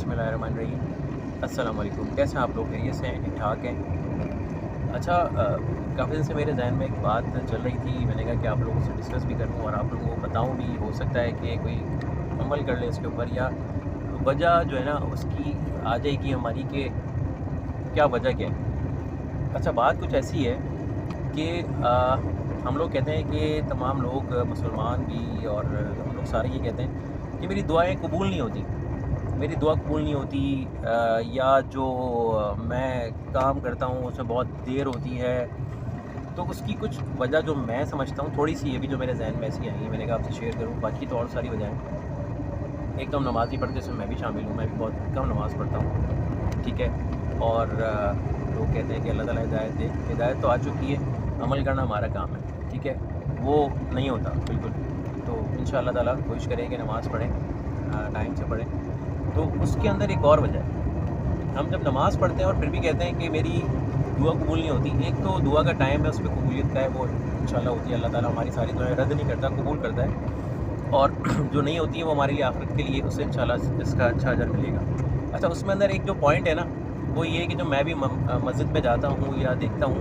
बिस्मिल्लाहिर्रहमानिर्रहीम। अस्सलाम वालेकुम। कैसे हैं आप लोग? खैरियत से हैं? ठीक ठाक हैं? अच्छा, काफ़ी दिन से मेरे ज़हन में एक बात चल रही थी। मैंने कहा कि आप लोगों से डिस्कस भी करूं और आप लोगों को बताऊं भी। हो सकता है कि कोई अमल कर ले इसके ऊपर, या वजह जो है ना उसकी आ जाएगी हमारी कि क्या वजह क्या है। अच्छा, बात कुछ ऐसी है कि हम लोग कहते हैं कि तमाम लोग मुसलमान भी और हम लोग सारे ये कहते हैं कि मेरी दुआएं कबूल नहीं होती, मेरी दुआ कबूल नहीं होती, या जो मैं काम करता हूँ उसमें बहुत देर होती है। तो उसकी कुछ वजह जो मैं समझता हूँ, थोड़ी सी ये भी जो मेरे जहन में ऐसी आई है, मैंने कहा आपसे शेयर करूँ। बाकी तो और सारी वजहें, एक तो हम नमाज़ ही पढ़ते, इसमें मैं भी शामिल हूँ। मैं भी बहुत कम नमाज़ पढ़ता हूँ, ठीक है। और लोग कहते हैं कि अल्लाह ताला हिदायत दे। हिदायत तो आ चुकी है, अमल करना हमारा काम है, ठीक है। वो नहीं होता बिल्कुल। तो इंशाअल्लाह ताला कोशिश करें कि नमाज़ पढ़ें, टाइम से पढ़ें। तो उसके अंदर एक और वजह है, हम जब नमाज़ पढ़ते हैं और फिर भी कहते हैं कि मेरी दुआ कबूल नहीं होती। एक तो दुआ का टाइम है, उसमें कबूलियत का है, वो इंशाअल्लाह होती है। अल्लाह ताला हमारी सारी दुआएं रद्द नहीं करता, कबूल करता है। और जो नहीं होती है वो हमारे लिए आखिरत के लिए, उससे इंशाअल्लाह इसका अच्छा अजर मिलेगा। अच्छा, उसमें अंदर एक जो पॉइंट है ना, वो ये है कि जो मैं भी मस्जिद में जाता हूँ या देखता हूँ,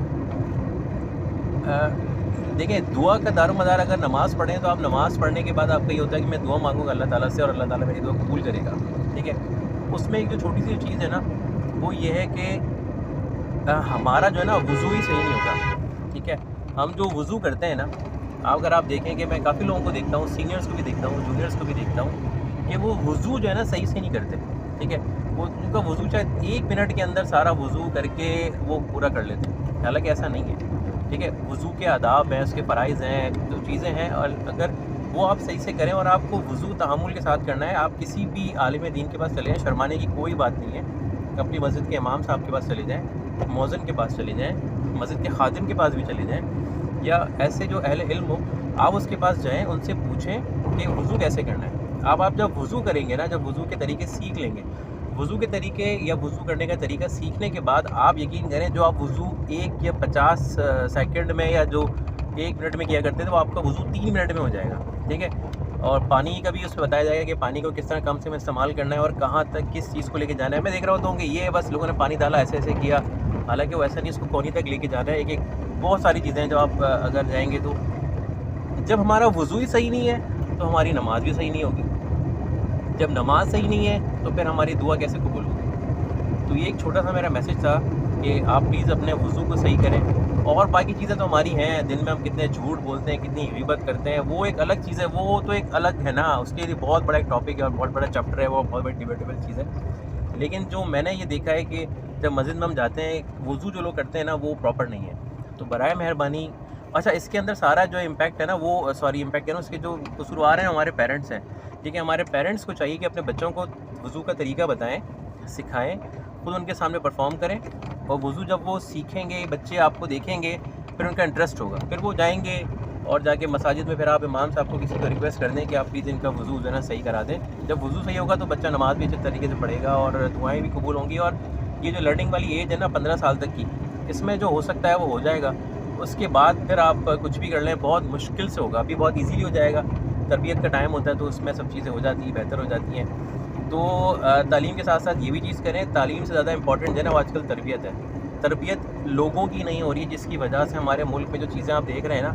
देखें, दुआ का दारोमदार अगर नमाज़ पढ़ें तो आप नमाज़ पढ़ने के बाद आपका ये होता है कि मैं दुआ मांगूंगा अल्लाह ताला से और अल्लाह ताला मेरी दुआ कबूल करेगा, ठीक है। उसमें एक जो छोटी सी चीज़ है ना, वो ये है कि हमारा जो है ना वज़ू ही सही नहीं होता, ठीक है। हम जो वज़ू करते हैं ना, अगर आप देखें कि मैं काफ़ी लोगों को देखता हूँ, सीनियर्स को भी देखता हूँ, जूनियर्स को भी देखता हूँ, कि वो वज़ू जो है ना सही से नहीं करते, ठीक है। वो उनका वज़ू शायद 1 मिनट के अंदर सारा वज़ू करके वो पूरा कर लेते हैं, हालांकि ऐसा नहीं है, ठीक है। वज़ू के आदाब हैं, उसके फ़राइज़ हैं, जो चीज़ें हैं, और अगर वो आप सही से करें और आपको वज़ू तहम्मुल के साथ करना है, आप किसी भी आलिम दीन के पास चले जाएँ, शर्माने की कोई बात नहीं है। अपनी मस्जिद के इमाम साहब के पास चले जाएँ, मौज़िन के पास चले जाएँ, मस्जिद के खादिम के पास भी चले जाएँ, या ऐसे जो अहले इल्म हो आप उसके पास जाएँ, उनसे पूछें कि वज़ू कैसे करना है। आप जब वज़ू करेंगे ना, जब वज़ू के तरीके सीख लेंगे, वज़ू के तरीके या वज़ू करने का तरीका सीखने के बाद आप यकीन करें, जो आप वज़ू 1 या 50 सेकंड में या जो 1 मिनट में किया करते थे, वो आपका वज़ू 3 मिनट में हो जाएगा, ठीक है। और पानी का भी उसमें बताया जाएगा कि पानी को किस तरह कम से कम इस्तेमाल करना है और कहाँ तक किस चीज़ को लेके जाना है। मैं देख रहा होता हूँ कि ये बस लोगों ने पानी डाला, ऐसे ऐसे किया, हालांकि वो ऐसा नहीं, उसको कोनी तक लेके जाना है। एक बहुत सारी चीज़ें हैं, जब आप अगर जाएंगे तो जब हमारा वज़ू ही सही नहीं है तो हमारी नमाज़ भी सही नहीं होगी। जब नमाज सही नहीं है तो फिर हमारी दुआ कैसे कबूल होगी। तो ये एक छोटा सा मेरा मैसेज था कि आप प्लीज़ अपने वज़ू को सही करें। और बाकी चीज़ें तो हमारी हैं, दिन में हम कितने झूठ बोलते हैं, कितनी ग़ीबत करते हैं, वो एक अलग चीज़ है, वो तो एक अलग है ना, उसके लिए बहुत बड़ा एक टॉपिक है और बहुत बड़ा चैप्टर है, वो बहुत बड़ी डिबेटेबल चीज़ है। लेकिन जो मैंने ये देखा है कि जब मस्जिद में हम जाते हैं, वज़ू जो लोग करते हैं ना, वो प्रॉपर नहीं है। तो बराए मेहरबानी, अच्छा, इसके अंदर सारा जो इम्पैक्ट है ना, वो इम्पैक्ट है ना, उसके जो कसूरवार हैं हमारे पेरेंट्स हैं, ठीक है। हमारे पेरेंट्स को चाहिए कि अपने बच्चों को वज़ू का तरीका बताएं, सिखाएं, खुद उनके सामने परफॉर्म करें। और वज़ू जब वो सीखेंगे, बच्चे आपको देखेंगे, फिर उनका इंटरेस्ट होगा, फिर वो जाएंगे और जाके मसाजिद में फिर आप इमाम साहब को किसी को रिक्वेस्ट कर दें कि आप प्लीज़ इनका वज़ू जो है ना सही करा दें। जब वज़ू सही होगा तो बच्चा नमाज़ भी अच्छे तरीके से पढ़ेगा और दुआएँ भी कबूल होंगी। और ये जो लर्निंग वाली एज है ना 15 साल तक की, इसमें जो हो सकता है वो हो जाएगा। उसके बाद फिर आप कुछ भी कर लें बहुत मुश्किल से होगा, अभी बहुत ईजीली हो जाएगा। तरबियत का टाइम होता है तो उसमें सब चीज़ें हो जाती हैं, बेहतर हो जाती हैं। तो तालीम के साथ साथ ये भी चीज़ करें, तालीम से ज़्यादा इंपॉर्टेंट जो है ना वो आजकल तरबियत है। तरबियत लोगों की नहीं हो रही है, जिसकी वजह से हमारे मुल्क में जो चीज़ें आप देख रहे हैं ना,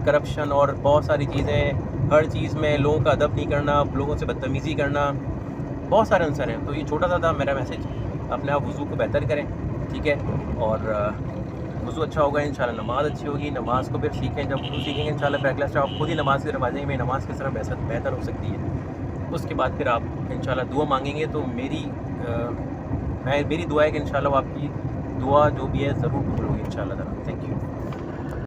करप्शन और बहुत सारी चीज़ें, हर चीज़ में लोगों का अदब नहीं करना, लोगों से बदतमीज़ी करना, बहुत सारे आंसर हैं। तो ये छोटा सा था मेरा मैसेज, अपने आप वज़ू को बेहतर करें, ठीक है। और वज़ू अच्छा होगा इंशाल्लाह, नमाज़ अच्छी होगी, नमाज़ को फिर सीखें। जब वज़ू सीखेंगे इंशाल्लाह फिर अगला स्टेप आप खुद ही नमाज़ की तरफ आ जाएंगे, नमाज़ किस तरह बेहतर हो सकती है। उसके बाद फिर आप इंशाल्लाह दुआ मांगेंगे तो मेरी दुआ है कि इंशाल्लाह वो आपकी दुआ जो भी है ज़रूर कबूल होगी इंशाल्लाह ताला। Thank you.